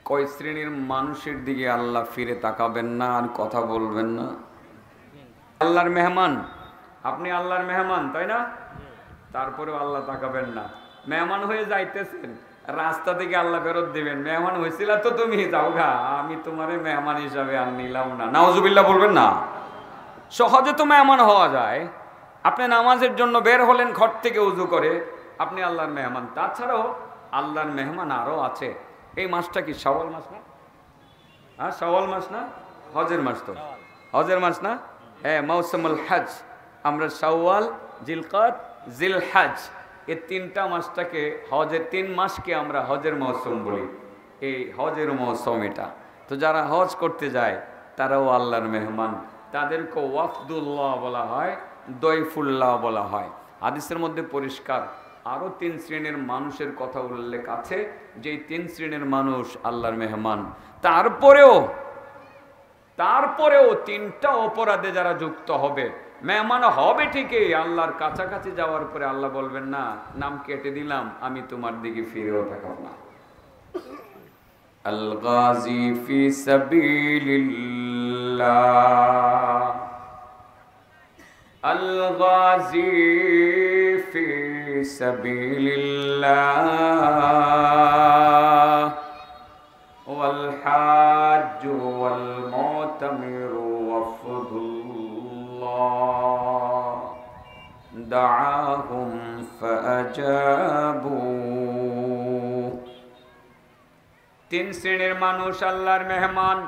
কয় শ্রেণীর মানুষের দিকে আল্লাহ ফিরে তাকাবেন না আর কথা বলবেন না? আল্লাহর মেহমান, আপনি আল্লাহর মেহমান, তাই না? তারপরেও আল্লাহ তাকাবেন না। মেহমান হয়ে যাইতেছেন, রাস্তা থেকে আল্লাহ ফেরত দিবেন, মেহমান হয়েছিল তো তুমি যাও গা, আমি তোমারে মেহমান হিসাবে আর নিলাম না। নাউজুবিল্লাহ বলবেন না? সহজে তো মেহমান হওয়া যায়। আপনি নামাজের জন্য বের হলেন ঘর থেকে উজু করে, আপনি আল্লাহর মেহমান। তাছাড়াও আল্লাহর মেহমান আরও আছে। এই মাসটা কি শাওয়াল মাস না? হ্যাঁ, শাওয়াল মাস না? হজের মাস তো, হজের মাস না? হ্যাঁ, মৌসুমুল হজ। আমরা শাওয়াল, জিলকাদ, জিলহজ, এই তিনটা মাসটাকে, হজের 3 মাসকে আমরা হজের মৌসুম বলি। এই হজের মৌসুম এটা। তো যারা হজ করতে যায় তারাও আল্লাহর মেহমান, তাদেরকে ওয়াফদুল্লাহ বলা হয়, দয়ফুল্লাহ বলা হয়। হাদিসের মধ্যে পরিষ্কার আরও 3 শ্রেণীর মানুষের কথা উল্লেখ আছে, যে 3 শ্রেণীর মানুষ আল্লাহর মেহমান। তারপরেও 3টা অপরাধে যারা যুক্ত হবে, মেহমান হবে ঠিকই, আল্লাহর কাছাকাছি যাওয়ার পরে আল্লাহ বলবেন না, নাম কেটে দিলাম, আমি তোমার দিকে ফিরেও তাকাবো না। আল গাজী ফি সাবিলিল্লাহ, আল গাজী ফি সাবিলিল্লাহ ওয়াল হাজ্জ ওয়াল মুতামির ওয়াফদুল্লাহ দাআহুম ফাআজাবু। 3 শ্রেণীর মানুষ আল্লাহর মেহমান।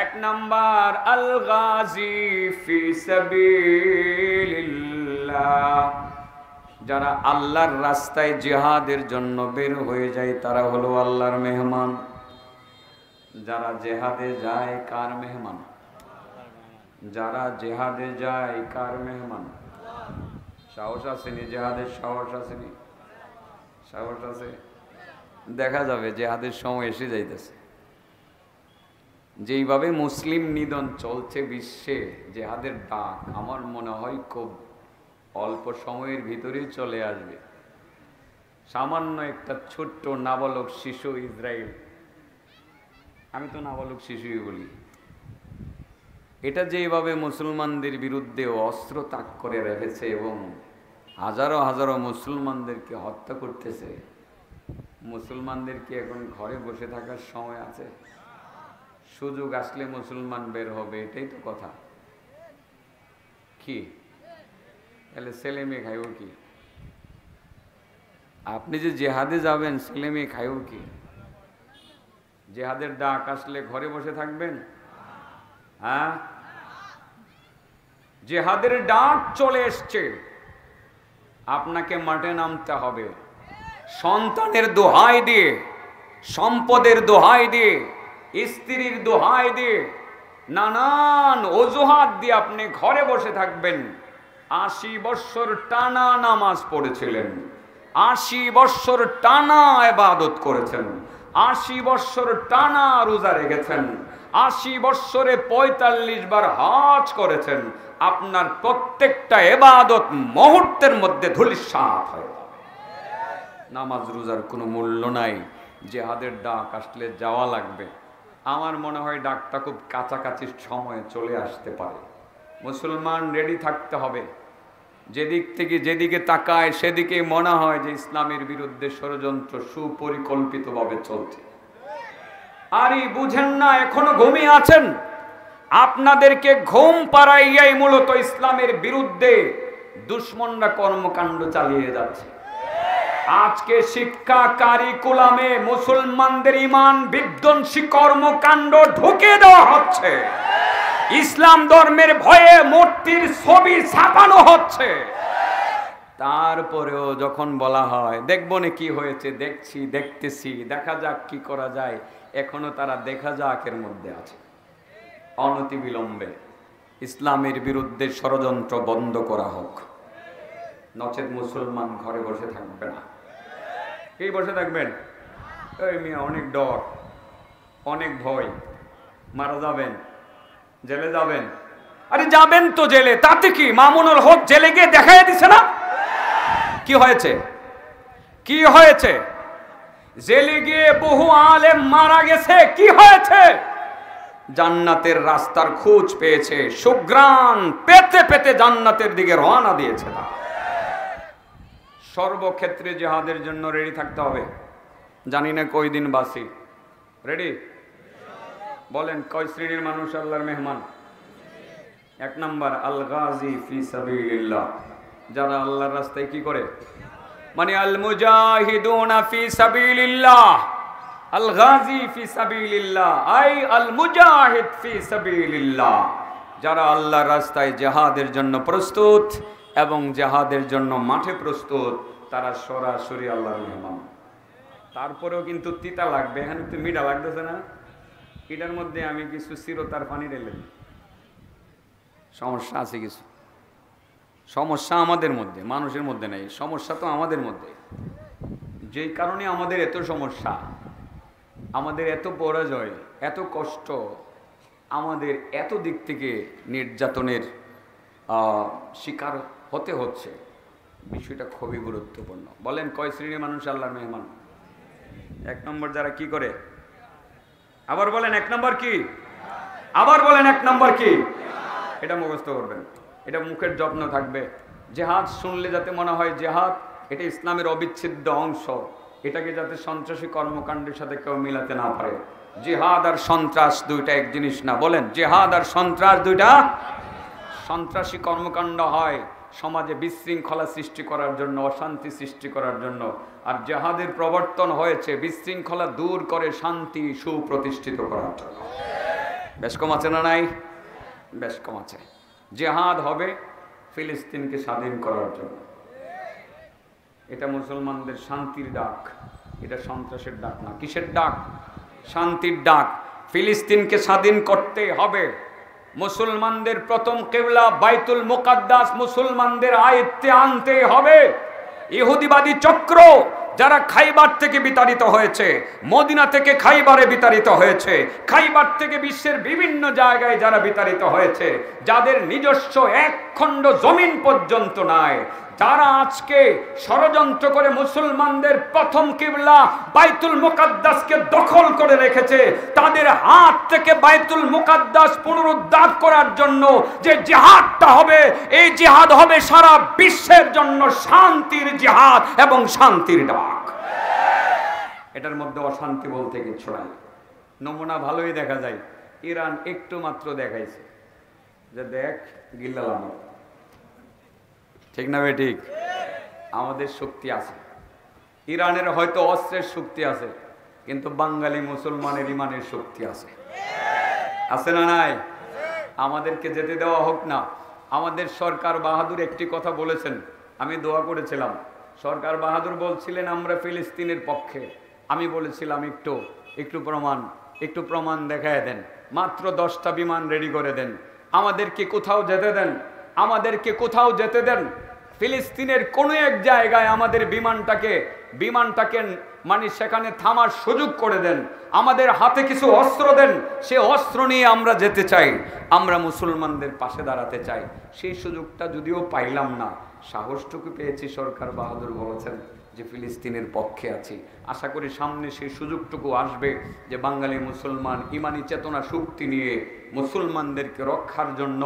1 নাম্বার, আল গাজী ফি সাবিলিল্লাহ, যারা আল্লাহর রাস্তায় জিহাদের জন্য বের হয়ে যায় তারা হলো আল্লাহর মেহমান। যারা জিহাদে যায় কার মেহমান? যারা জিহাদে যায় কার মেহমান? সাহস আসেনি জিহাদের? সাহস আসেনি? সাহস আছে? দেখা যাবে জিহাদের সময় এসে যাইতেছে। যেইভাবে মুসলিম নিধন চলছে বিশ্বে, জিহাদের ডাক আমার মনে হয় খুব অল্প সময়ের ভিতরেই চলে আসবে। সামান্য একটা ছোট্ট নাবালক শিশু ইসরায়েল, আমি তো নাবালক শিশুই বলি, এটা যেভাবে মুসলমানদের বিরুদ্ধে অস্ত্র তাক করে রেখেছে এবং হাজারো হাজারো মুসলমানদেরকে হত্যা করতেছে, মুসলমানদের কি এখন ঘরে বসে থাকার সময় আছে? সুযোগ আসলে মুসলমান বের হবে, এটাই তো কথা। কি তাহলে ছেলে মেয়ে খাইব কি? আপনি যে জেহাদে যাবেন, ছেলে মেয়ে খাইব কি? জেহাদের ডাক আসলে ঘরে বসে থাকবেন? হ্যাঁ, জেহাদের ডাক চলে এসছে, আপনাকে মাঠে নামতে হবে। সন্তানের দোহাই দিয়ে, সম্পদের দোহাই দিয়ে, স্ত্রীর দোহাই দিয়ে, নানান অজুহাত দিয়ে আপনি ঘরে বসে থাকবেন। 80 বৎসর টানা নামাজ পড়েছিলেন, 80 বৎসর টানা ইবাদত করেছেন, 80 বৎসর টানা রোজা রেখেছেন, 80 বৎসরে 45 বার হজ করেছেন। আপনার প্রত্যেকটা ইবাদত মুহূর্তের মধ্যে ধূলিসাৎ হয়ে যাবে। নামাজ রোজার কোনো মূল্য নাই। জিহাদের ডাক আসলে যাওয়া লাগবে। আমার মনে হয় ডাকটা খুব কাছাকাছি সময়ে চলে আসতে পারে। মুসলমান রেডি থাকতে হবে। যেদিক থেকে যেদিকে তাকায় সেদিকে মনে হয় যে ইসলামের বিরুদ্ধে ষড়যন্ত্র সুপরিকল্পিতভাবে চলছে। আরে বুঝেন না, এখনো ঘুমিয়ে আছেন। আপনাদেরকে ঘুম পাড়াইয়াই মূলত ইসলামের বিরুদ্ধে দুশমনরা কর্মকাণ্ড চালিয়ে যাচ্ছে। আজকে শিক্ষা কারিকুলামে মুসলমানদের ঈমান বিধ্বংসী কর্মকাণ্ড ঢুকে দেওয়া হচ্ছে। ইসলাম ধর্মের ভয়ে মূর্তির ছবি ছাপানো হচ্ছে। তারপরেও যখন বলা হয় দেখব না কি হয়েছে, দেখতেছি, দেখা যাক কি করা যায়, এখনো তারা দেখা যাকের মধ্যে আছে। অনতিবিলম্বে ইসলামের বিরুদ্ধে ষড়যন্ত্র বন্ধ করা হোক, নচেত মুসলমান ঘরে বসে থাকবে না। কি বসে থাকবেন? এই মিয়া, অনেক ডর, অনেক ভয়, মারা যাবেন, জেলে যাবেন। আরে যাবেন তো জেলে, তাতে কি? মামুনুল হক জেলে গিয়ে দেখাই দিছে না কি হয়েছে? কি হয়েছে? জেলে গিয়ে বহু আলেম মারা গেছে, কি হয়েছে? জান্নাতের রাস্তার খোঁজ পেয়েছে, সুঘ্রাণ পেতে পেতে জান্নাতের দিকে রওনা দিয়েছে। সর্বক্ষেত্রে জিহাদের জন্য রেডি থাকতে হবে। জানি না কই দিন বাসি, রেডি? বলেন কয় শ্রেণীর মানুষ আল্লাহর মেহমান? এক নাম্বার আল গাজী ফি সাবিলিল্লাহ, যারা আল্লাহর রাস্তায় কি করে, মানে আল মুজাহিদুনা ফি সাবিলিল্লাহ, আল গাজী ফি সাবিলিল্লাহ আই আল মুজাহিদ ফি সাবিলিল্লাহ, যারা আল্লাহর রাস্তায় জিহাদের জন্য প্রস্তুত এবং জিহাদের জন্য মাঠে প্রস্তুত, তারা সরাসরি আল্লাহর মেহমান। তারপরেও কিন্তু তিতা লাগবে, এখানে তো মিঠা লাগতেছে না, এটার মধ্যে আমি কিছু চিরতার পানি ঢেলে দিই। সমস্যা আছে কিছু, সমস্যা আমাদের মধ্যে, মানুষের মধ্যে নেই, সমস্যা তো আমাদের মধ্যে। যেই কারণে আমাদের এত সমস্যা, আমাদের এত পরাজয়, এত কষ্ট, আমাদের এত দিক থেকে নির্যাতনের শিকার হতে হচ্ছে, বিষয়টা খুবই গুরুত্বপূর্ণ। বলেন কয় শ্রেণীর মানুষ আল্লাহর মেহমান? এক নম্বর যারা কি করে, আবার বলেন এক নম্বর কি, আবার বলেন এক নম্বর কি? এটা মুখস্থ করবেন, এটা মুখের যত্ন থাকবে। জেহাদ শুনলে যাতে মনে হয় জেহাদ এটা ইসলামের অবিচ্ছেদ্য অংশ, এটাকে যাতে সন্ত্রাসী কর্মকাণ্ডের সাথে কেউ মিলাতে না পারে। জিহাদ আর সন্ত্রাস দুইটা এক জিনিস না। বলেন জিহাদ আর সন্ত্রাস দুইটা। সন্ত্রাসী কর্মকাণ্ড হয় সমাজে বিশৃঙ্খলা সৃষ্টি করার জন্য, অশান্তি সৃষ্টি করার জন্য, আর জিহাদের প্রবর্তন হয়েছে বিশৃঙ্খলা দূর করে শান্তি সুপ্রতিষ্ঠিত করার জন্য। বেশ কম আছে না নাই? বেশ কম আছে। জিহাদ হবে ফিলিস্তিনকে স্বাধীন করার জন্য, এটা মুসলমানদের শান্তির ডাক, এটা সন্ত্রাসের ডাক না। কিসের ডাক? শান্তির ডাক। ফিলিস্তিনকে স্বাধীন করতে হবে। মুসলমানদের প্রথম কিবলা বাইতুল মুকাদ্দাস মুসলমানদের আয়ত্তে আনতে হবে। ইহুদিবাদী চক্র যারা খাইবার থেকে বিতাড়িত হয়েছে, মদিনা থেকে খাইবারে বিতাড়িত হয়েছে, খাইবার থেকে বিশ্বের বিভিন্ন জায়গায় যারা বিতাড়িত হয়েছে, যাদের নিজস্ব এক খণ্ড জমিন পর্যন্ত নাই, যারা আজকে ষড়যন্ত্র করে মুসলমানদের প্রথম কিবলা বাইতুল মুকাদ্দাসকে দখল করে রেখেছে, তাদের হাত থেকে বাইতুল মুকাদ্দাস পুনরুদ্ধার করার জন্য যে জিহাদটা হবে, এই জিহাদ হবে সারা বিশ্বের জন্য শান্তির জিহাদ এবং শান্তির ডাক। এটার মধ্যে অশান্তি বলতে কিছু নাই। নমুনা ভালোই দেখা যায়, ইরান একটু মাত্র দেখাইছে যে দেখ গিল্লালাম, ঠিক না ভাই? ঠিক। আমাদের শক্তি আছে, ইরানের হয়তো অস্ত্রের শক্তি আছে, কিন্তু বাঙালি মুসলমানের ইমানের শক্তি আছে, আছে না নাই? আমাদেরকে যেতে দেওয়া হোক না। আমাদের সরকার বাহাদুর একটি কথা বলেছেন, আমি দোয়া করেছিলাম। সরকার বাহাদুর বলছিলেন আমরা ফিলিস্তিনের পক্ষে। আমি বলেছিলাম একটু প্রমাণ দেখায় দেন, মাত্র 10টা বিমান রেডি করে দেন, আমাদেরকে কোথাও যেতে দেন, আমাদেরকে কোথাও যেতে দেন। ফিলিস্তিনের কোনো এক জায়গায় আমাদের বিমানটাকে মানে সেখানে থামার সুযোগ করে দেন, আমাদের হাতে কিছু অস্ত্র দেন, সে অস্ত্র নিয়ে আমরা যেতে চাই, আমরা মুসলমানদের পাশে দাঁড়াতে চাই। সেই সুযোগটা যদিও পাইলাম না, সাহসটুকু পেয়েছি। সরকার বাহাদুর বলেছেন যে ফিলিস্তিনের পক্ষে আছি। আশা করি সামনে সেই সুযোগটুকু আসবে যে বাঙালি মুসলমান ইমানি চেতনা শক্তি নিয়ে মুসলমানদেরকে রক্ষার জন্য,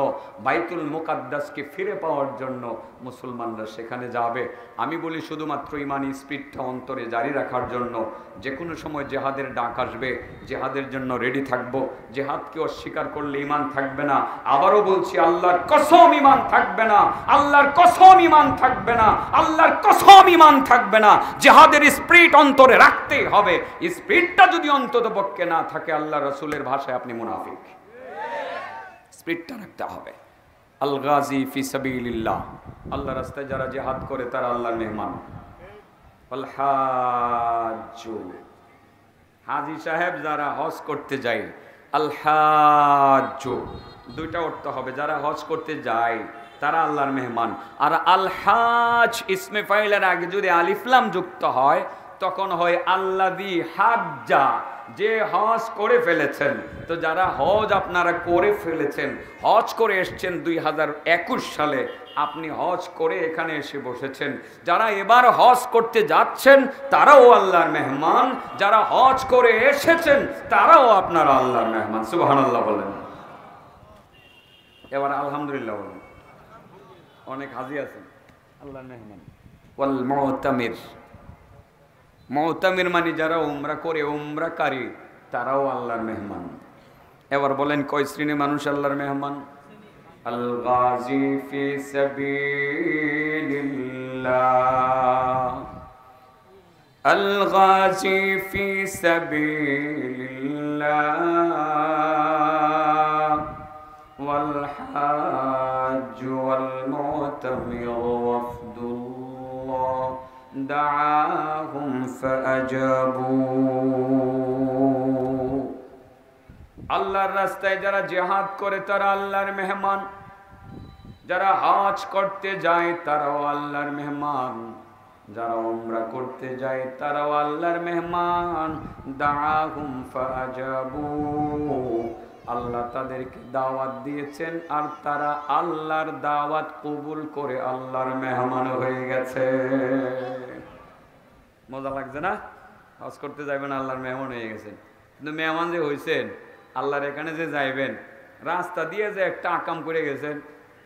বাইতুল মুকাদ্দাসকে ফিরে পাওয়ার জন্য মুসলমানরা সেখানে যাবে। আমি বলি শুধুমাত্র ইমানি স্পিরিটটা অন্তরে জারি রাখার জন্য। যে কোনো সময় জেহাদের ডাক আসবে, জেহাদের জন্য রেডি থাকবো। জেহাদকে অস্বীকার করলে ইমান থাকবে না। আবারও বলছি, আল্লাহর কসম ইমান থাকবে না, আল্লাহর কসম ইমান থাকবে না, আল্লাহর কসম ইমান থাকবে না। জেহাদের স্পিরিট অন্তরে রাখতেই হবে। স্পিরিটটা যদি অন্তত পক্ষে না থাকে, আল্লাহ রাসূলের ভাষায় আপনি মুনাফিক। স্পিরিটটা রাখতে হবে। আল গাজী ফি সাবিলিল্লাহ, আল্লাহর রাস্তায় যারা জিহাদ করে তারা আল্লাহর মেহমান। আল হাজ্জু, হাজী সাহেব যারা হজ করতে যায়, আল হাজ্জু দুইটা অর্থ হবে। যারা হজ করতে যায় তারা আল্লাহর মেহমান। আর আল হাজ ইসমে ফাইলের আগে যদি আলিফ লাম যুক্ত হয় তখন হয় আল্লাযী হাজ্জা, যে হজ করে ফেলেছেন। তো যারা হজ আপনারা করে ফেলেছেন, হজ করে এসছেন 2021 সালে, আপনি হজ করে এখানে এসে বসেছেন, যারা এবার হজ করতে যাচ্ছেন তারাও আল্লাহর মেহমান, যারা হজ করে এসেছেন তারাও আপনারা আল্লাহর মেহমান। সুবহানাল্লাহ বলেন। এবার আলহামদুলিল্লাহ বলেন। অনেক হাজি আছেন আল্লাহর মেহমান। ওয়াল মুতামির, মুতামির মানে যারা উমরা করে, উমরাকারী, তারাও আল্লাহর মেহমান। এবার বলেন কয় শ্রেণীর মানুষ আল্লাহর মেহমান? আল গাজী ফি সাবিলিল্লাহ, আল গাজী ফি সাবিলিল্লাহ ওয়াল হাজ্জ ওয়াল মুতামির ওয়াফদুল্লাহ দাআহুম ফাআজাবু। আল্লাহর রাস্তায় যারা জিহাদ করে তারা আল্লাহর মেহমান, যারা হজ করতে যায় তারাও আল্লাহর মেহমান, যারা উমরা করতে যায় তারাও আল্লাহর মেহমান। দাআহুম ফাআজাবু, আল্লাহ তাদেরকে দাওয়াত দিয়েছেন আর তারা আল্লাহর দাওয়াত কবুল করে আল্লাহর মেহমান হয়ে গেছে। মজা লাগছে না? হজ করতে যাবেন, আল্লাহর মেহমান হয়ে গেছেন। কিন্তু মেহমান যে হয়েছেন, আল্লাহর এখানে যে যাইবেন, রাস্তা দিয়ে যে একটা আকাম করে গেছেন,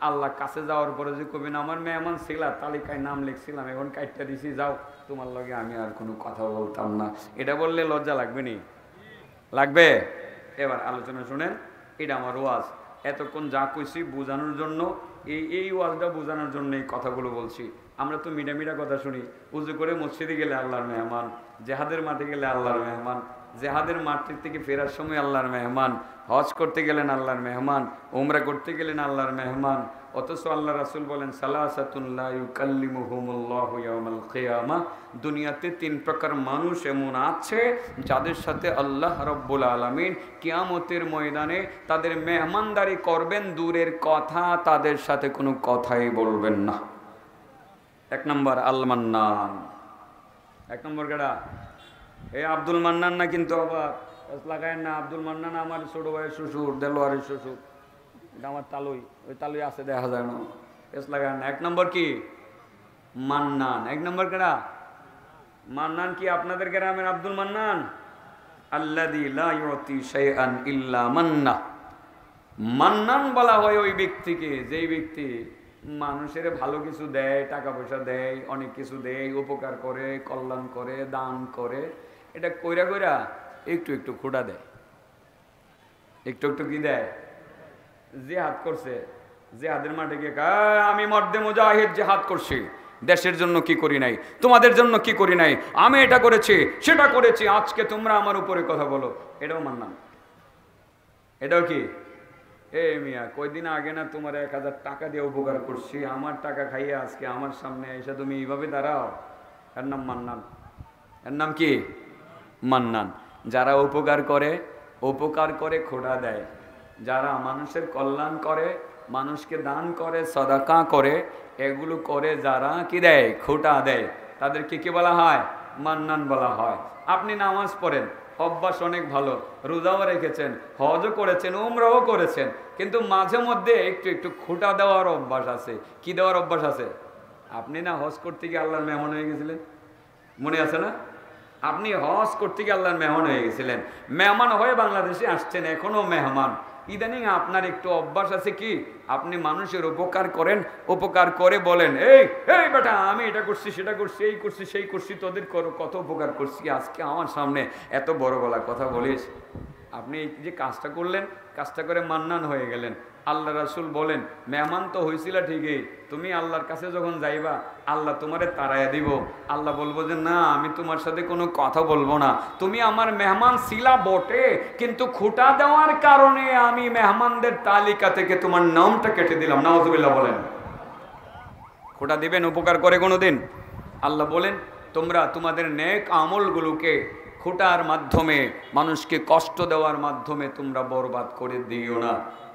আল্লাহ কাছে যাওয়ার পরে যে কবেন আমার মেহমান ছিলা, তালিকায় নাম লিখছিলাম, এখন কাটটা দিছি, যাও তোমার লগে আমি আর কোনো কথা বলতাম না, এটা বললে লজ্জা লাগবে নি? লাগবে? এবার আলোচনা শুনেন, এটা আমার ওয়াজ। এতক্ষণ যা কইছি বোঝানোর জন্য, এই ওয়াজটা বোঝানোর জন্য এই কথাগুলো বলছি। আমরা তো মিডা কথা শুনি, উজু করে মসজিদে গেলে আল্লাহর মেহমান, জেহাদের মাঠে গেলে আল্লাহর মেহমান, জেহাদের মাঠ থেকে ফেরার সময় আল্লাহর মেহমান, হজ করতে গেলেন আল্লাহর মেহমান, উমরা করতে গেলেন আল্লাহর মেহমান। অথচ আল্লাহ রাসূল বলেন সালাসাতুন লা ইউকাল্লিমুহুমুল্লাহু ইয়াওমাল কিয়ামা, দুনিয়াতে 3 প্রকার মানুষ এমন আছে যাদের সাথে আল্লাহ রাব্বুল আলামিন কিয়ামতের ময়দানে তাদের মেহমানদারি করবেন, দূরের কথা তাদের সাথে কোনো কথাই বলবেন না। 1 নম্বর আল মান্নান। 1 নম্বর কেডা? এই আব্দুল মান্নান না, কিন্তু আবার লাগায় না। আব্দুল মান্নান আমার ছোট ভাইয়ের শ্বশুর, দেলোয়ারের শ্বশুর, এটা আমার তালুই, ওই তালুই আছে, দেখা যায় না, এস লাগায় না। 1 নম্বর কি? মান্নান। 1 নম্বর কেডা? মান্নান কি আপনাদের গ্রামের আব্দুল মান্নান? আল্লাযী লা ইউতি শাইআন ইল্লা মান্না। মান্নান বলা হয় ওই ব্যক্তিকে, যেই ব্যক্তি মানুষের ভালো কিছু দেয়, টাকা পয়সা দেয়, অনেক কিছু দেয়, উপকার করে, কল্যাণ করে, দান করে, এটা কইরা কইরা একটু একটু খোঁটা দেয়, একটু একটু কি দেয়? জিহাদ করছে, জিহাদের মাঠে গিয়ে আমি মর্দে মুজাহিদ জিহাদ করছি, দেশের জন্য কি করি নাই, তোমাদের জন্য কি করি নাই, আমি এটা করেছি সেটা করেছি, আজকে তোমরা আমার উপরে কথা বলো, এটাও মানলাম। এটাও কি? এ মিয়া, কয়দিন আগে না তোমার 1000 টাকা দিয়ে উপকার করছি, আমার টাকা খাইয়ে আজকে আমার সামনে এসে তুমি এইভাবে দাঁড়াও? এর নাম মান্নান। এর নাম কি? মান্নান। যারা উপকার করে খোঁটা দেয়, যারা মানুষের কল্যাণ করে, মানুষকে দান করে, সদাকা করে, এগুলো করে যারা কি দেয়? খোঁটা দেয়, তাদেরকে কি বলা হয়? মান্নান বলা হয়। আপনি নামাজ পড়েন, অভ্যাস অনেক ভালো, রোজাও রেখেছেন, হজও করেছেন, উমরাও করেছেন, কিন্তু মাঝে মধ্যে একটু একটু খোঁটা দেওয়ার অভ্যাস আছে। কি দেওয়ার অভ্যাস আছে? আপনি না হজ করতে গিয়ে আল্লাহর মেহমান হয়ে গেছিলেন, মনে আছে না? আপনি হজ করতে গিয়ে আল্লাহর মেহমান হয়ে গেছিলেন, মেহমান হয়ে বাংলাদেশে আসছেন, এখনো মেহমান। ইদানিং আপনার একটু অভ্যাস আছে কি, আপনি মানুষের উপকার করেন, উপকার করে বলেন এই এই বেটা আমি এটা করছি সেটা করছি, এই করছি সেই করছি, তোদের কত উপকার করছি, আজকে আমার সামনে এত বড় গলা কথা বলিস। আপনি যে কাজটা করলেন, কাজটা করে মান্নান হয়ে গেলেন। আল্লাহ রাসূল বলেন মেহমান তো হয়েছিল ঠিকই, তুমি আল্লাহর কাছে যখন যাইবা আল্লাহ তোমারে তাড়াইয়া দিব। আল্লাহ বলবো যে না, আমি তোমার সাথে কোনো কথা বলবো না, তুমি আমার মেহমান ছিলা বটে, কিন্তু খোঁটা দেওয়ার কারণে আমি মেহমানদের তালিকা থেকে তোমার নামটা কেটে দিলাম। নাউযুবিল্লাহ বলেন। খোঁটা দিবেন উপকার করে কোনোদিন? আল্লাহ বলেন তোমরা তোমাদের নেক আমলগুলোকে খোঁটার মাধ্যমে, মানুষকে কষ্ট দেওয়ার মাধ্যমে তোমরা বরবাদ করে দিও না।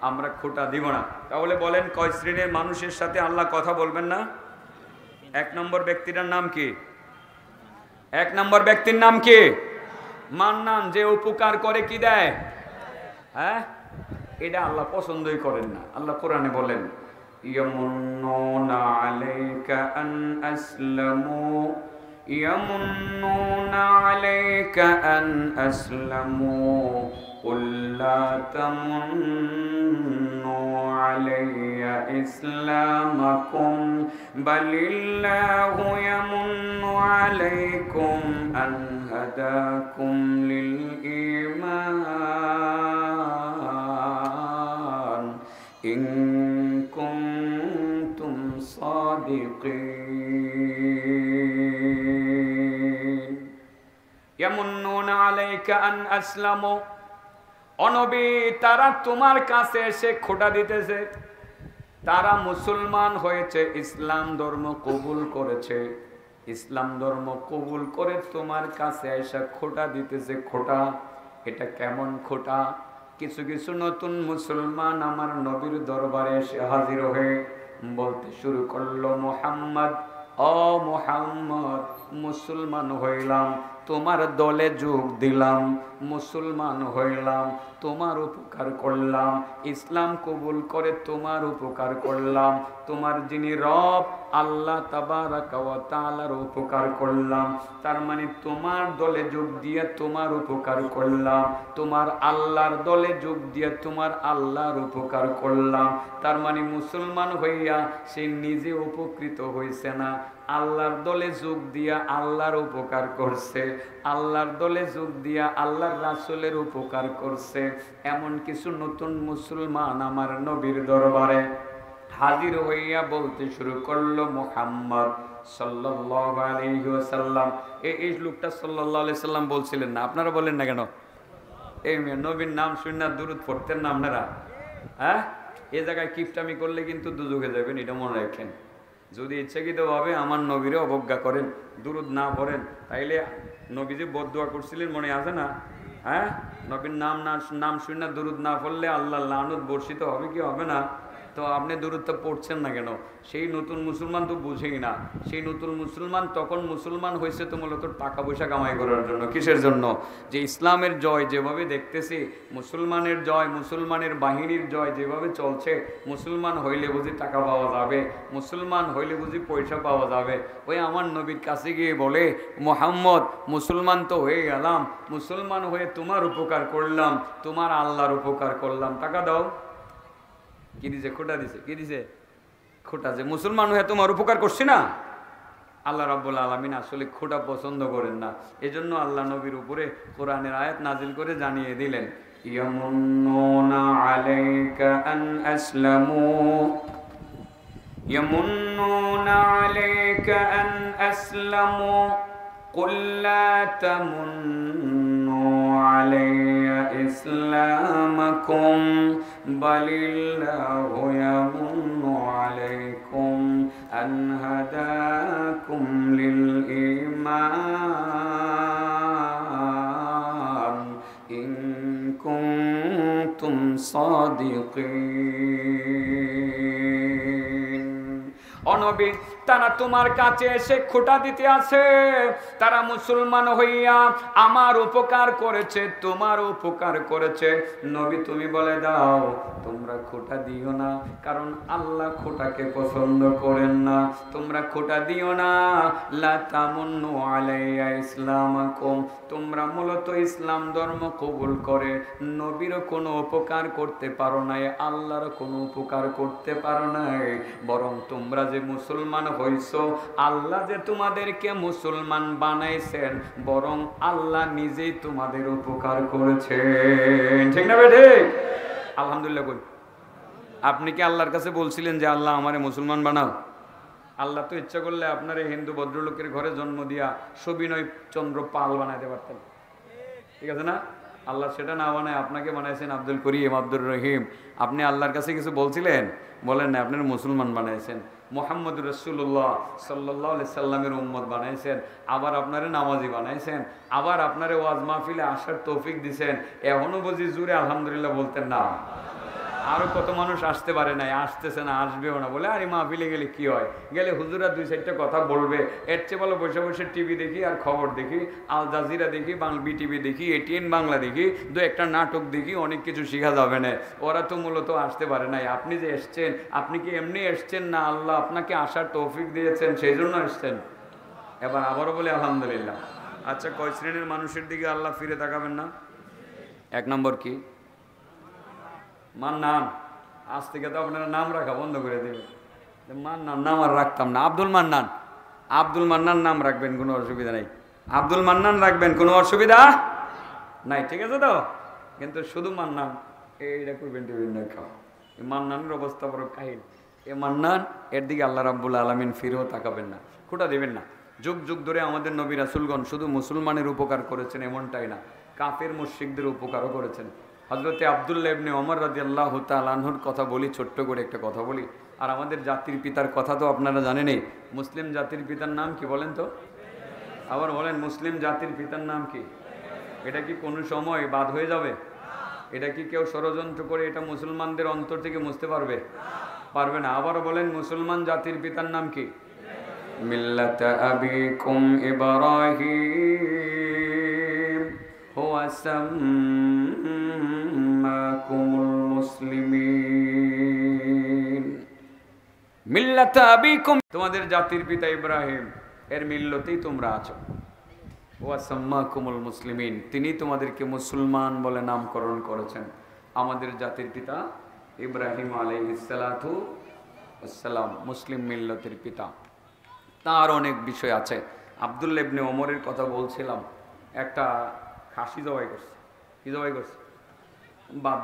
আমরা খোঁটা দিব না। তাহলে বলেন কয় শ্রেণীর মানুষের সাথে আল্লাহ কথা বলবেন না? 1 নম্বর ব্যক্তিটার নাম কি? এক নম্বর ব্যক্তির নাম কি? মান্নান। যে উপকার করে কি দেয়? হ্যাঁ, এটা আল্লাহ পছন্দই করেন না। আল্লাহ কোরআনে বলেন, ইয়ামুন্নুনা আলাইকা আন আসলামু, ইয়ামুন্নুনা আলাইকা আন আসলামু কুল লা তামুন্নু আলাইয়া ইসলামাকুম বালিল্লাহু ইয়ামুন্নু আলাইকুম আন হাদাকুম লিল ঈমান ইন কুনতুম সাদিকিন। ইয়ামুন্নুনা আলাইকা আন আসলামু, অনবী তারা তোমার কাছে এসে খোঁটা দিতেছে, তারা মুসলমান হয়েছে, ইসলাম ধর্ম কবুল করেছে। ইসলাম ধর্ম কবুল করে তোমার কাছে এসে খোঁটা দিতেছে। খোঁটা, এটা কেমন খোঁটা? কিছু কিছু নতুন মুসলমান আমার নবীর দরবারে এসে হাজির হয়ে বলতে শুরু করলো, মুহাম্মদ, ও মুহাম্মদ, মুসলমান হইলাম, তোমার দলে যোগ দিলাম, মুসলমান হইলাম, তোমার উপকার করলাম, ইসলাম কবুল করে তোমার উপকার করলাম, তোমার যিনি রব আল্লাহ তাবারাকা ওয়া তাআলার উপকার করলাম। তার মানে তোমার দলে যোগ দিয়ে তোমার উপকার করলাম, তোমার আল্লাহর দলে যোগ দিয়ে তোমার আল্লাহর উপকার করলাম। তার মানে মুসলমান হইয়া সে নিজে উপকৃত হইছে না, আল্লাহর দলে যোগ দিয়া আল্লাহর উপকার করছে, আল্লাহর দলে যোগ দিয়া আল্লাহর রাসূলের উপকার করছে। এমন কিছু নতুন মুসলমান আমার নবীর দরবারে হাজির হইয়া বলতে শুরু করলো, মুহাম্মদ সাল্লাল্লাহু আলাইহি ওয়াসাল্লাম। এই লোকটা সাল্লাল্লাহু আলাইহি সাল্লাম বলছিলেন না, আপনারা বলেন না কেন? এই নবীর নাম শুনে দুরূদ পড়তেন না আপনারা? হ্যাঁ, এই জায়গায় কিপটামি করলে কিন্তু দুজকে যাবেন, এটা মনে রাখেন। যদি ইচ্ছাকৃতভাবে আমার নবীরে অবজ্ঞা করেন, দুরূদ না পড়েন, তাইলে নবীজি বদদুয়া করছিলেন, মনে আছে না? হ্যাঁ, নবীর নাম শুনে দুরূদ না পড়লে আল্লাহ লানত বর্ষিত হবে কি হবে না? তো আপনি দুরূদটা পড়ছেন না কেন? সেই নতুন মুসলমান তো বুঝেই না। সেই নতুন মুসলমান তখন মুসলমান হয়েছে তো মূলত টাকা পয়সা কামাই করার জন্য। কিসের জন্য? যে ইসলামের জয় যেভাবে দেখতেছি, মুসলমানের জয়, মুসলমানের বাহিনীর জয় যেভাবে চলছে, মুসলমান হইলে বুঝি টাকা পাওয়া যাবে, মুসলমান হইলে বুঝি পয়সা পাওয়া যাবে। ওই আমার নবীর কাছে গিয়ে বলে, মুহাম্মদ, মুসলমান তো হয়ে গেলাম, মুসলমান হয়ে তোমার উপকার করলাম, তোমার আল্লাহর উপকার করলাম, টাকা দাও। কি দিছে? খোটা দিছে। কি দিছে? খোটা। যে মুসলমান হয়ে তোমার উপকার করছি না। আল্লাহ রাব্বুল আলামিন আসলে খোটা পছন্দ করেন না। এজন্য আল্লাহ নবীর উপরে কোরআনের আয়াত নাজিল করে জানিয়ে দিলেন, ইয়ামুন্নুনা আলাইকা আন আসলামু, ইয়ামুন্নুনা আলাইকা আন আসলামু কুল লা তামুন্নু আলাইয়া ইসলামাকুম বালিল্লাহু ইয়ামুন্নু আলাইকুম আন হাদাকুম লিল ঈমান ইন কুনতুম সাদিকিন। অনবী, তারা তোমার কাছে এসে খোঁটা দিতে আছে, তারা মুসলমান হইয়া আমার উপকার করেছে, তোমার উপকার করেছে। নবী, তুমি বলে দাও তোমরা খোঁটা দিও না, কারণ আল্লাহ খোঁটাকে পছন্দ করেন না। তোমরা খোঁটা দিও না, লা তামুন্নু আলাইয়া ইসলামাকুম, তোমরা মূলত ইসলাম ধর্ম কবুল করে নবীরও কোনো উপকার করতে পারো নাই, আল্লাহর কোনো উপকার করতে পারো নাই। বরং তোমরা যে মুসলমান হইছো, আল্লাহ যে তোমাদেরকে মুসলমান বানাইছেন, বরং আল্লাহ নিজেই তোমাদের উপকার করেছেন। ঠিক না বেঠে? আলহামদুলিল্লাহ বল। আপনি কি আল্লাহর কাছে বলছিলেন যে আল্লাহ আমারে মুসলমান বানাও? আল্লাহ তো ইচ্ছা করলে আপনার হিন্দু ভদ্রলোকের ঘরে জন্ম দিয়া সবিনয় চন্দ্র পাল বানাইতে পারতেন, ঠিক আছে না? আল্লাহ সেটা না বানায় আপনাকে বানাইছেন আব্দুল করিম, আব্দুর রহিম। আপনি আল্লাহর কাছে কিছু বলছিলেন? বলেন না, আপনার মুসলমান বানাইছেন, মুহাম্মদ রাসূলুল্লাহ সাল্লাল্লাহু আলাইহি সাল্লামের উম্মত বানাইছেন, আবার আপনারে নামাজি বানাইছেন, আবার আপনারে ওয়াজ মাহফিলে আসার তৌফিক দিছেন। এখনো বুঝি জুড়ে আলহামদুলিল্লাহ বলতেন না? আরো কত মানুষ আসতে পারে নাই, আসতেছে না, আসবেও না, বলে আরে মাহফিলে গেলে কি হয়, গেলে হুজুরা দুই চারটা কথা বলবে, এর চেয়ে বলো বসে বসে টিভি দেখি আর খবর দেখি, আল জাজিরা দেখি, বিটিভি দেখি, এটিএন বাংলা দেখি, দু একটা নাটক দেখি, অনেক কিছু শেখা যাবে না। ওরা তো মূলত আসতে পারে নাই। আপনি যে এসছেন, আপনি কি এমনি এসছেন না আল্লাহ আপনাকে আসার তৌফিক দিয়েছেন সেই জন্য এসছেন? এবার আবারও বলি আলহামদুলিল্লাহ। আচ্ছা, কয় শ্রেণীর মানুষের দিকে আল্লাহ ফিরে তাকাবেন না? এক নম্বর কি? মান্নান। আজ থেকে তো আপনারা নাম রাখা বন্ধ করে দেবেন। মান্নান নাম আর রাখতাম না, আব্দুল মান্নান। আব্দুল মান্নান নাম রাখবেন, কোনো অসুবিধা নেই। আব্দুল মান্নান রাখবেন, কোনো অসুবিধা নাই, ঠিক আছে তো? কিন্তু শুধু মান্নান এইটা করবেন, টিবেন না, খাওয়া। এই মান্নানের অবস্থা বড় কাহিল। এ মান্নান, এর দিকে আল্লাহ রাব্বুল আলামিন ফিরেও তাকাবেন না, খুঁটা দেবেন না। যুগ যুগ ধরে আমাদের নবী রাসূলগণ শুধু মুসলমানের উপকার করেছেন এমনটাই না, কাফের মুশরিকদের উপকারও করেছেন। হযরতে আব্দুল্লাহ ইবনে ওমর রাদিয়াল্লাহু তাআলা আনহুর কথা বলি, ছোট্ট করে একটা কথা বলি। আর আমাদের জাতির পিতার কথা তো আপনারা জানেনই। মুসলিম জাতির পিতার নাম কি বলেন তো? আবার বলেন, মুসলিম জাতির পিতার নাম কি? এটা কি কোনো সময় বাদ হয়ে যাবে? এটা কি কেউ ষড়যন্ত্র করে এটা মুসলমানদের অন্তর থেকে মুছতে পারবে? পারবে না। আবার বলেন, মুসলমান জাতির পিতার নাম কি? মিল্লাতা আবিকুম ইব্রাহিম হুয়া সাম্মাকুমুল মুসলিমিন। মিল্লাতা আবিকুম, তোমাদের জাতির পিতা ইব্রাহিম, এর মিল্লতেই তোমরা আছো। ওয়া সাম্মাকুমুল মুসলিমিন, তিনি তোমাদেরকে মুসলমান বলে নামকরণ করেছেন। আমাদের জাতির পিতা ইব্রাহিম আলাইহিস সালাতু ওয়াস সালাম মুসলিম মিল্লতের পিতা। তার অনেক বিষয় আছে। আব্দুল্লাহ ইবনে ওমরের কথা বলছিলাম, একটা খাসি জবাই করছে। কি জবাই করছে?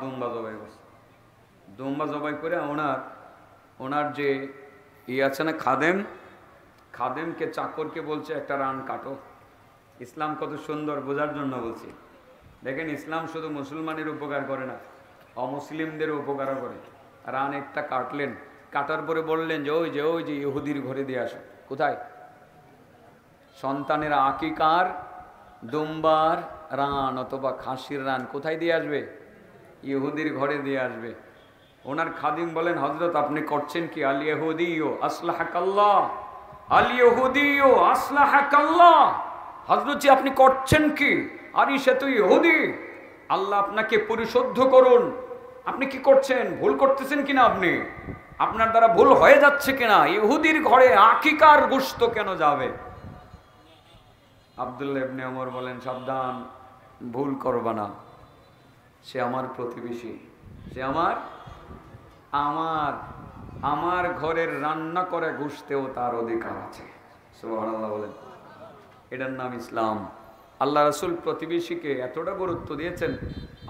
দুম্বা জবাই করছে। দুম্বা জবাই করে ওনার যে আছে না খাদেমকে, চাকরকে বলছে একটা রান কাটো। ইসলাম কত সুন্দর বোঝার জন্য বলছি। দেখেন, ইসলাম শুধু মুসলমানের উপকার করে না, অমুসলিমদের উপকারও করে। রান একটা কাটলেন, কাটার পরে বললেন যে ওই যে ইহুদির ঘরে দিয়ে আসো। কোথায়? সন্তানের আকিকার দুম্বার রান অথবা খাসির রান কোথায় দিয়ে আসবে? ইহুদির ঘরে দিয়ে আসবে। ওনার খাদিম বলেন, হযরত আপনি করছেন কি? আল ইহুদিয়্যু আসলাহাকাল্লাহ, আল ইহুদিয়্যু আসলাহাকাল্লাহ। হযরত জি আপনি করছেন কি? আরে সে তো ইহুদি, আল্লাহ আপনাকে পরিশুদ্ধ করুন। আপনি কি করছেন? ভুল করতেছেন কিনা? আপনার দ্বারা ভুল হয়ে যাচ্ছে কিনা? ইহুদির ঘরে আকিকার গোশত কেন যাবে? আব্দুল্লাহ ইবনে ওমর বলেন, সাবধান, ভুল করবা না। সে আমার প্রতিবেশী, সে আমার ঘরের রান্না করে গোশতেও তার অধিকার আছে। সুবহানাল্লাহ বলেন। এটার নাম ইসলাম। আল্লাহ রাসূল প্রতিবেশীকে এতটা গুরুত্ব দিয়েছেন,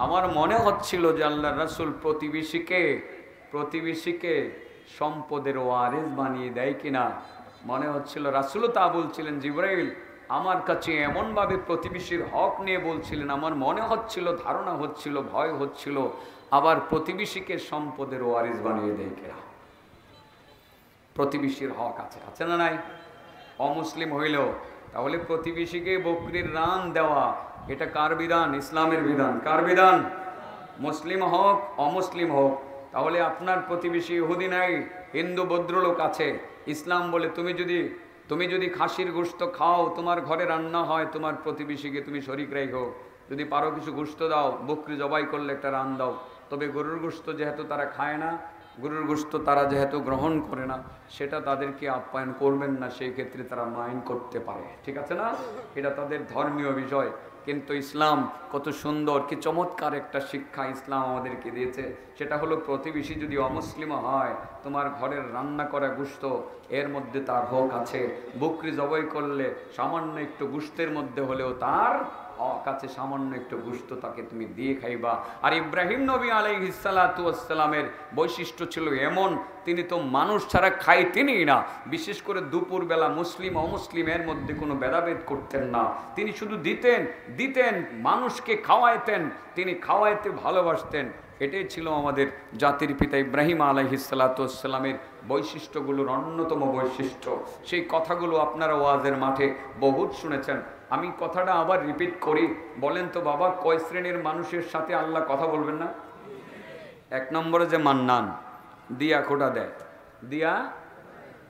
আমার মনে হচ্ছিল যে আল্লাহ রাসূল প্রতিবেশীকে সম্পদের ওয়ারিস বানিয়ে দেয় কিনা মনে হচ্ছিল। রাসূলও তা বলছিলেন। জিবরাইল আমার কাছে এমনভাবে প্রতিবেশীর হক নিয়ে বলছিলেন, আমার মনে হচ্ছিল, ধারণা হচ্ছিল, ভয় হচ্ছিল, আবার প্রতিবেশীকে সম্পদের ওয়ারিস বানিয়ে দেয় কিনা। প্রতিবেশীর হক আছে না নাই? অমুসলিম হইলেও তাহলে প্রতিবেশীকে বকরির রান দেওয়া, এটা কার বিধান? ইসলামের বিধান। কার বিধান? মুসলিম হোক অমুসলিম হোক। তাহলে আপনার প্রতিবেশী ইহুদি নাই, হিন্দু ভদ্রলোক আছে, ইসলাম বলে তুমি যদি খাসির গোশত খাও, তোমার ঘরে রান্না হয়, তোমার প্রতিবেশীকে তুমি শরীক রেখো। যদি পারো কিছু গোশত দাও, বকরি জবাই করলে একটা রান দাও। তবে গরুর গোশত যেহেতু তারা খায় না, গরুর গোশত তারা যেহেতু গ্রহণ করে না, সেটা তাদেরকে আপ্যায়ন করবেন না, সেই ক্ষেত্রে তারা মাইন করতে পারে। ঠিক আছে না? এটা তাদের ধর্মীয় বিষয়। কিন্তু ইসলাম কত সুন্দর, কি চমৎকার একটা শিক্ষা ইসলাম আমাদেরকে দিয়েছে। সেটা হলো, প্রতিবেশী যদি অমুসলিম হয়, তোমার ঘরের রান্না করা গোশত এর মধ্যে তার হক আছে। বকরি জবাই করলে সামান্য একটু গোশতের মধ্যে হলেও তার হক আছে, সামান্য একটু গোশত তাকে তুমি দিয়ে খাইবা। আর ইব্রাহিম নবী আলাইহিস সালাতু ওয়াস সালামের বৈশিষ্ট্য ছিল এমন, তিনি তো মানুষ ছাড়া খাইতেনই না। বিশেষ করে দুপুরবেলা মুসলিম অমুসলিমের মধ্যে কোনো ভেদাভেদ করতেন না। তিনি শুধু দিতেন, মানুষকে খাওয়াইতেন, তিনি খাওয়াইতে ভালোবাসতেন। এটাই ছিল আমাদের জাতির পিতা ইব্রাহিম আলাইহিস সালাতু ওয়াস সালামের বৈশিষ্ট্যগুলোর অন্যতম বৈশিষ্ট্য। সেই কথাগুলো আপনারা ওয়াজের মাঠে বহুত শুনেছেন। আমি কথাটা আবার রিপিট করি। বলেন তো বাবা, কয় শ্রেণীর মানুষের সাথে আল্লাহ কথা বলবেন না? এক নম্বরে যে মান্নান, দিয়া খোটা দেয়, দিয়া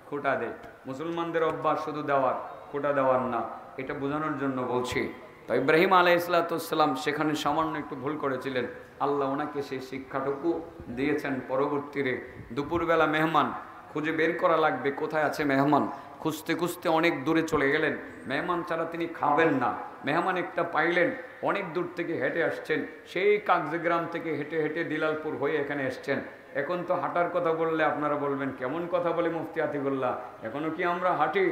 খোটা দেয়। মুসলমানদের অভ্যাস শুধু দেওয়ার, খোটা দেওয়ার না, এটা বোঝানোর জন্য বলছি। তো ইব্রাহিম আলাইহিসসালাম সেখানে সামান্য একটু ভুল করেছিলেন, আল্লাহ ওনাকে সেই শিক্ষাটুকু দিয়েছেন। পরবর্তীতে দুপুরবেলা মেহমান খুঁজে বের করা লাগবে, কোথায় আছে মেহমান, খুঁজতে খুঁজতে অনেক দূরে চলে গেলেন। মেহমান ছাড়া তিনি খাবেন না। মেহমান একটা পাইলেন, অনেক দূর থেকে হেঁটে আসছেন, সেই কাগজগ্রাম থেকে হেঁটে হেঁটে দিলালপুর হয়ে এখানে এসছেন। এখন তো হাঁটার কথা বললে আপনারা বলবেন কেমন কথা বলে মুফতি আতিকুল্লাহ, এখনো কি আমরা হাঁটি?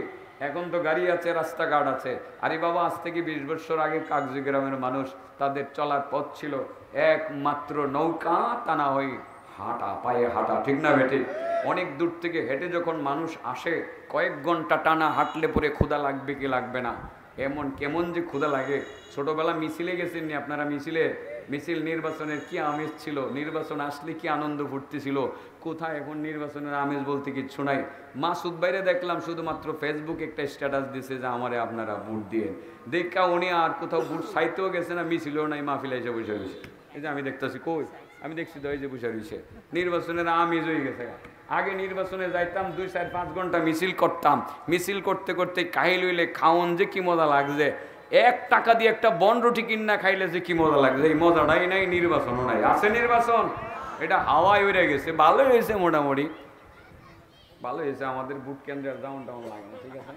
এখন তো গাড়ি আছে, রাস্তাঘাট আছে। আরে বাবা, আজ থেকে 20 বছর আগে কাগজি গ্রামের মানুষ, তাদের চলার পথ ছিল একমাত্র নৌকা, তা না হয় হাঁটা, পায়ে হাঁটা, ঠিক না বেটি? অনেক দূর থেকে হেঁটে যখন মানুষ আসে, কয়েক ঘন্টা টানা হাঁটলে পরে ক্ষুধা লাগবে কি লাগবে না? কেমন যে ক্ষুধা লাগে। ছোটবেলা মিছিলে গেছেননি আপনারা? মিছিল নির্বাচনের কি আমেজ ছিল, নির্বাচন আসলে কি আনন্দ ফুর্তি ছিল। কোথায় এখন নির্বাচনের আমেজ বলতে কিচ্ছু নাই। মাসুদ বাইরে দেখলাম শুধুমাত্র ফেসবুক একটা স্ট্যাটাস দিছে যে আমারে আপনারা ভোট দিয়ে, দেখা উনি আর কোথাও ভোট চাইতেও গেছে না, মিছিলও নাই, মাহফিলে এসে বসে রয়েছে। এই যে আমি দেখতেছি, কই আমি দেখছি তো এই যে বসে রয়েছে। নির্বাচনের আমেজ হয়ে গেছে। আগে নির্বাচনে যাইতাম 2-4-5 ঘন্টা মিছিল করতাম, মিছিল করতে করতে কাহিল হইলে খাওন যে কি মজা লাগছে। 1 টাকা দিয়ে একটা বনরুটি কিনা খাইলে যে কি মজা লাগছে, এই মজাটাই নাই। নির্বাচনও নাই, আছে নির্বাচন, এটা হাওয়ায় উড়ে গেছে। ভালো হয়েছে, মোটামুটি ভালো হয়েছে। আমাদের বুট কেন্দ্রের ডাউন লাগে না, ঠিক আছে।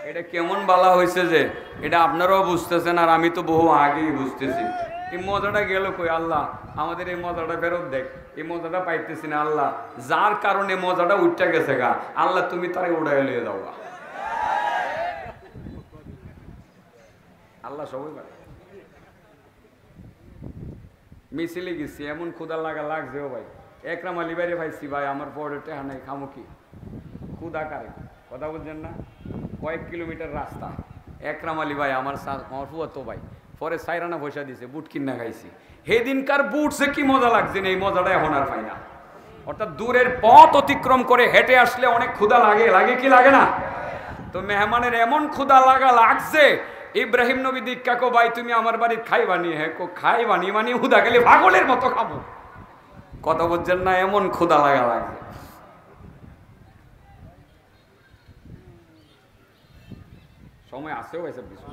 এটা কেমন ভালো হয়েছে যে এটা আপনারাও বুঝতেছেন, আর আমি তো বহু আগেই বুঝতেছি। এই মজাটা গেল কই? আল্লাহ আমাদের এই মজাটা ফেরত দেখ। এই মজাটা পাইতেছি না আল্লাহ, যার কারণে মজাটা উঠতে গেছে গা, আল্লাহ তুমি তারে উড়াই লিয়ে দাও গা। আল্লাহ সবাই পারে। মিছিলে গেছি, এমন ক্ষুদা লাগছে ও ভাই। একরাম আলী বাইরে ভাইছি, ভাই আমার পরে টেহা নাই, খামো কি? ক্ষুদা কারে, কথা বলছেন না? কয়েক কিলোমিটার রাস্তা। একরাম আলী ভাই আমার ফুয়াতো ভাই, পরে সাইরানা পয়সা দিছে, বুট কিনা খাইছি। সেদিনকার বুট সে কি মজা লাগছে না, এই মজাটা এখন আর পাই না। অর্থাৎ দূরের পথ অতিক্রম করে হেঁটে আসলে অনেক ক্ষুদা লাগে কি লাগে না? তো মেহমানের এমন ক্ষুদা লাগছে, ইব্রাহিম নবী দীক্ষা কো ভাই তুমি আমার বাড়ির খাইবানি? হ্যাঁ কো খাইবানি মানে হুদা গেলে পাগলের মতো খাবো। কথা বলছেন না? এমন ক্ষুদা লাগছে। সময় আসেও এসব কিছু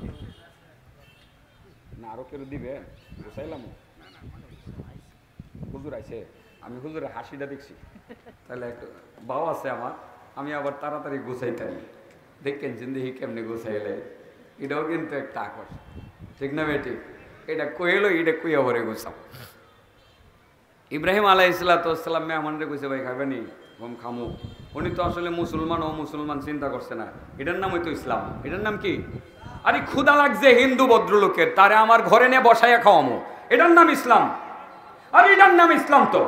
না, আরো কেউ দিবে বুঝাইলাম। হুজুর আইছে, আমি হুজুরের হাসিটা দেখছি, তাহলে বাবা আছে আমার, আমি আবার তাড়াতাড়ি গুছাইতাম। দেখেন জিন্দিগি কেমনি গুছাইলে, এটাও কিন্তু একটা আকর্ষণ, ঠিক না বেটি? এটা কইলো, এটা কইয়া ভরে গুছাও। ইব্রাহিম আলাইহিসসালাম মেহমানরে কইছে ভাই খাবেনি? ঘুম খামু। উনি তো আসলে মুসলমান, ও মুসলমান চিন্তা করছে না, এটার নাম হয়তো ইসলাম। এটার নাম কি? আরে ক্ষুধা লাগছে হিন্দু ভদ্রলোকের, তারে আমার ঘরে নিয়ে বসাইয়া খাওয়ামো, এটার নাম ইসলাম। আর এটার নাম ইসলাম তো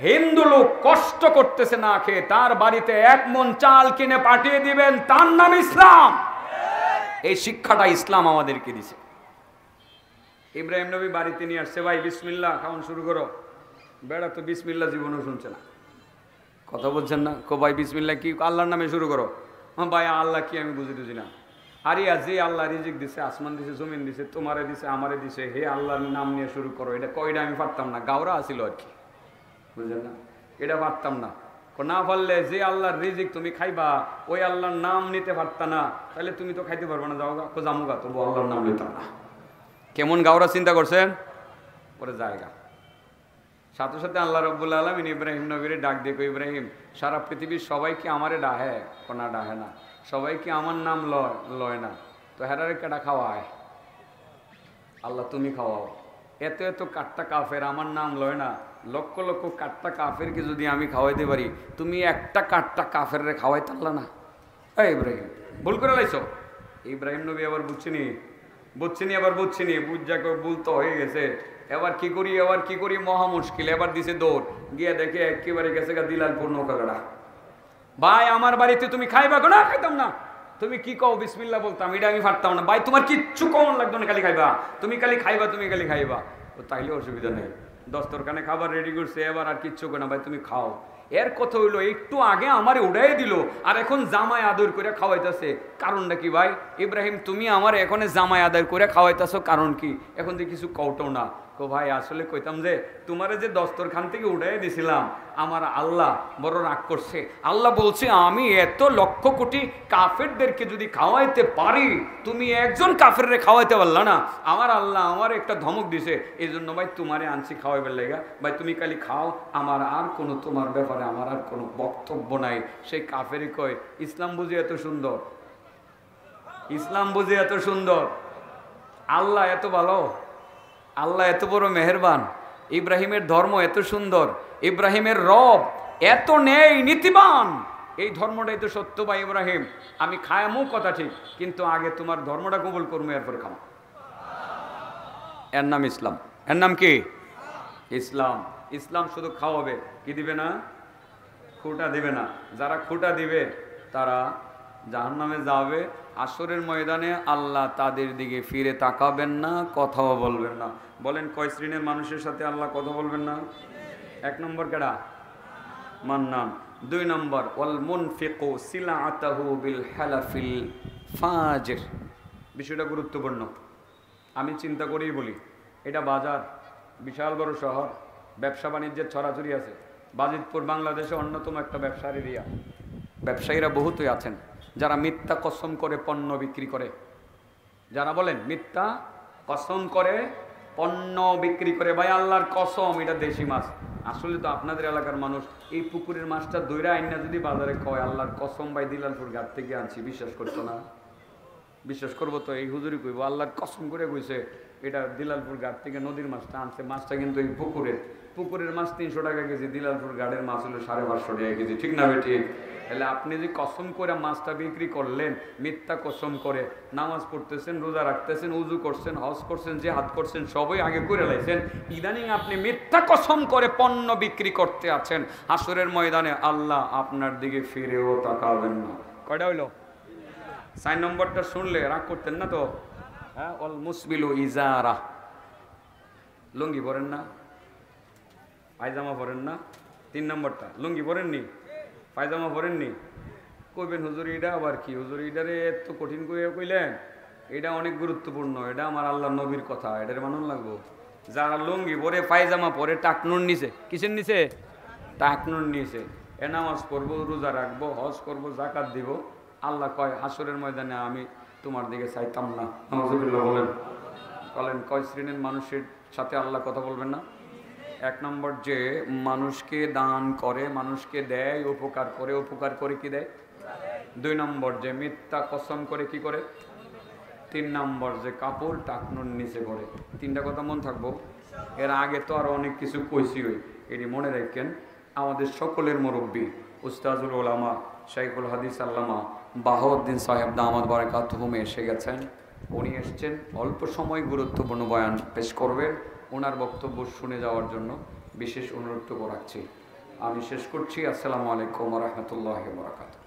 হিন্দু লোক কষ্ট করতেছে না খেয়ে, তার বাড়িতে 1 মণ চাল কিনে পাঠিয়ে দিবেন, তার নাম ইসলাম। এই শিক্ষাটা ইসলাম আমাদেরকে দিছে। ইব্রাহিম নবী বাড়িতে নিয়ে আসছে, ভাই বিসমিল্লাহ খাওয়ান শুরু করো। বেড়া তো বিসমিল্লাহ জীবনও শুনছে না, কথা বলছেন না? কো ভাই বিসমিল্লাহ কি? আল্লাহর নামে শুরু করো। ভাই আল্লাহ কি আমি বুঝি না। আরে যে আল্লাহ রিজিক দিছে, আসমান দিছে, জমিন দিছে, তোমারে দিছে, আমারে দিছে, হে আল্লাহর নাম নিয়ে শুরু করো। এটা কয়টা আমি পারতাম না, গাওরা আসিল আর কি, বুঝলেন না? এটা পারতাম না। না পারলে যে আল্লাহর রিজিক তুমি খাইবা, ওই আল্লাহর নাম নিতে পারতা না, তাহলে তুমি তো খাইতে পারবে না। যাও গা, জামুগা, তবু আল্লাহর নাম নিতাম না। কেমন গাওরা চিন্তা করছেন? পরে জায়গা সাথে সাথে আল্লাহ রাব্বুল আলামিন ইব্রাহিম নবীরে ডাক দিয়ে কই, ইব্রাহিম সারা পৃথিবীর সবাই কি আমারে ডাহে? কোনা ডাহে না। সবাই কি আমার নাম লয় না? তো হেরারে কেডা খাওয়ায়? আল্লাহ তুমি খাওয়াও। এত এত কাট্টা কাফের আমার নাম লয় না, লক্ষ লক্ষ কাট্টা কাফেরকে যদি আমি খাওয়াইতে পারি, তুমি একটা কাট্টা কাফের রে খাওয়াই তারলা না? এই ইব্রাহিম ভুল করে লাইছো। ইব্রাহিম নবী আবার বুঝছিনি বুঝ যা ভুল তো হয়ে গেছে। এবার কি করি মহা মুশকিল। এবার দিছে দৌড়, গিয়ে দেখে একেবারে গেছে গা দিলালপুর নৌকাগড়া। ভাই আমার বাড়িতে তুমি খাইবা? না খাইতাম না। তুমি কি কও? বিসমিল্লাহ বলতাম, এটা আমি পারতাম না। ভাই তোমার কিচ্ছু কমন লাগতো না, খালি খাইবা, তুমি খালি খাইবা। তো তাইলে অসুবিধা নেই, দস্তরখানে খাবার রেডি করছে, এবার আর কিচ্ছু করে না, ভাই তুমি খাও। এর কথা হইলো একটু আগে আমারে উড়াই দিল, আর এখন জামাই আদর করে খাওয়াইতেছে। কারণটা কি ভাই? ইব্রাহিম তুমি আমার এখানে জামাই আদায় করে খাওয়াইতেছো, কারণ কি? এখন তো কিছু কওটাও না। কো ভাই আসলে কইতাম যে তোমারে যে দস্তরখান থেকে উঠাই দিছিলাম, আমার আল্লাহ বড় রাগ করছে। আল্লাহ বলছে আমি এত লক্ষ কোটি কাফেরদেরকে যদি খাওয়াইতে পারি, তুমি একজন কাফেররে খাওয়াইতে পারলা না, আমার আল্লাহ আমার একটা ধমক দিছে। এই জন্য ভাই তোমারে আনছি খাওয়াইবার লেগা, ভাই তুমি খালি খাও, আমার আর কোনো তোমার ব্যাপারে আমার আর কোনো বক্তব্য নাই। সেই কাফেরই কয় ইসলাম বুঝি এত সুন্দর, ইসলাম বুঝি এত সুন্দর, আল্লাহ এত ভালো, আল্লাহ এত বড় মেহেরবান, ইব্রাহিমের ধর্ম এত সুন্দর, ইব্রাহিমের রব এত নেই নীতিবান, এই ধর্মটাই তো সত্য ভাই ইব্রাহিম। আমি খায়ামও কথা ঠিক, কিন্তু আগে তোমার ধর্মটা কবুল করবো, এরপর খাও। এর নাম ইসলাম। এর নাম কি? ইসলাম। ইসলাম শুধু খাওয়াবে, কি দিবে না? খুঁটা দিবে না। যারা খুঁটা দিবে তারা জাহান্নামে যাবে। আসরের ময়দানে আল্লাহ তাদের দিকে ফিরে তাকাবেন না, কথাও বলবেন না। বলেন কয় শ্রেণীর মানুষের সাথে আল্লাহ কথা বলবেন না? 1 নম্বর কেডা? মান্নান। 2 নম্বর ওয়াল মুনফিকু সিলাআতাহু বিল হালাফিল ফাজির। বিষয়টা গুরুত্বপূর্ণ। আমি চিন্তা করেই বলি, এটা বাজার, বিশাল বড় শহর, ব্যবসা বাণিজ্যের ছড়াছড়ি আছে। বাজিতপুর বাংলাদেশে অন্যতম একটা ব্যবসার এরিয়া। ব্যবসায়ীরা বহুতই আছেন যারা মিথ্যা কসম করে পণ্য বিক্রি করে। যারা বলেন মিথ্যা কসম করে পণ্য বিক্রি করে, ভাই আল্লাহর কসম এটা দেশি মাছ। আসলে তো আপনাদের এলাকার মানুষ এই পুকুরের মাছটা দইরা আইনা যদি বাজারে কয় আল্লাহর কসম ভাই দিলালপুর ঘাট থেকে আনছি, বিশ্বাস করতো না? বিশ্বাস করবো তো? এই হুজুরি কইব আল্লাহর কসম করে কইছে এটা দিলালপুর ঘাট থেকে নদীর মাছটা আনছে, মাছটা কিন্তু এই পুকুরের মাছ 300 টাকা কেজি, দিলালপুর ঘাটের মাছ হলো 550 টাকা কেজি, ঠিক না ভাই? ঠিক। তাহলে আপনি যে কসম করে মাছটা বিক্রি করলেন, মিথ্যা কসম করে, নামাজ পড়তেছেন, রোজা রাখতেছেন, উজু করছেন, হজ করছেন, জিহাদ করছেন, সবই আগে করে লাইছেন, ইদানিং আপনি মিথ্যা কসম করে পণ্য বিক্রি করতে আছেন। হাসরের ময়দানে আল্লাহ আপনার দিকে ফিরেও তাকাবেন না। কয়টা হইল? 4 নম্বরটা শুনলে রাগ করতেন না তো? হ্যাঁ, অল মুসবিলু ইজারা। লুঙ্গি পরেন না, পায়জামা পরেন না। 3 নম্বরটা লুঙ্গি পরেননি, পায়জামা পরেননি। কইবেন হুজুর এটা আবার কি? হুজুর এটারে এত কঠিন করে কইলেন? এটা অনেক গুরুত্বপূর্ণ, এটা আমার আল্লাহ নবীর কথা, এটারে মানুন লাগবো। যারা লুঙ্গি পরে পায়জামা পরে টাকনুর নিচে, কিসের নিচে? টাকনুর নিচে এ নামাজ পড়বো, রোজা রাখবো, হজ করবো, জাকাত দিব, আল্লাহ কয় হাসরের ময়দানে আমি তোমার দিকে চাইতাম না। নাউজুবিল্লাহ বলেন। বলেন কয় শ্রেণীর মানুষের সাথে আল্লাহ কথা বলবেন না? 1 নম্বর যে মানুষকে দান করে, মানুষকে দেয়, উপকার করে কি দেয়? 2 নম্বর যে মিথ্যা কসম করে কি করে? 3 নম্বর যে কাপড় টাকনুর নিচে করে। 3টা কথা মন থাকবো। এর আগে তো আরো অনেক কিছু কইছি, এটি মনে রাখেন। আমাদের সকলের মুরব্বী উস্তাজুল উলামা শাইখুল হাদিস আল্লামা বাহাউদ্দিন সাহেব দামাত বারাকাতুহুম এসে গেছেন। উনি এসছেন অল্প সময় গুরুত্বপূর্ণ বয়ান পেশ করবেন। ওনার বক্তব্য শুনে যাওয়ার জন্য বিশেষ অনুরোধ রাখছি। আমি শেষ করছি। আসসালামু আলাইকুম ওয়া রাহমাতুল্লাহি ওয়া বারাকাতুহু।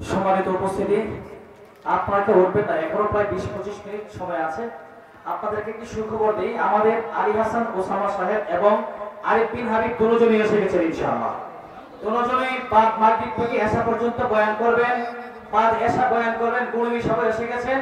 সম্মানিত উপস্থিতি, আপনাকে উঠবেন না, এখনো প্রায় 20-25 মিনিট সময় আছে। আপনাদেরকে একটি সুখবর দিই, আমাদের আলী হাসান ওসামা সাহেব এবং আরিফ বিন হাবিব দুজনেই এসে গেছেন ইনশাআল্লাহ। দুজনেই বাদ মাগরিব থেকে এশা পর্যন্ত বয়ান করবেন, বাদ এশা বয়ান করবেন। গুণী সবাই এসে গেছেন।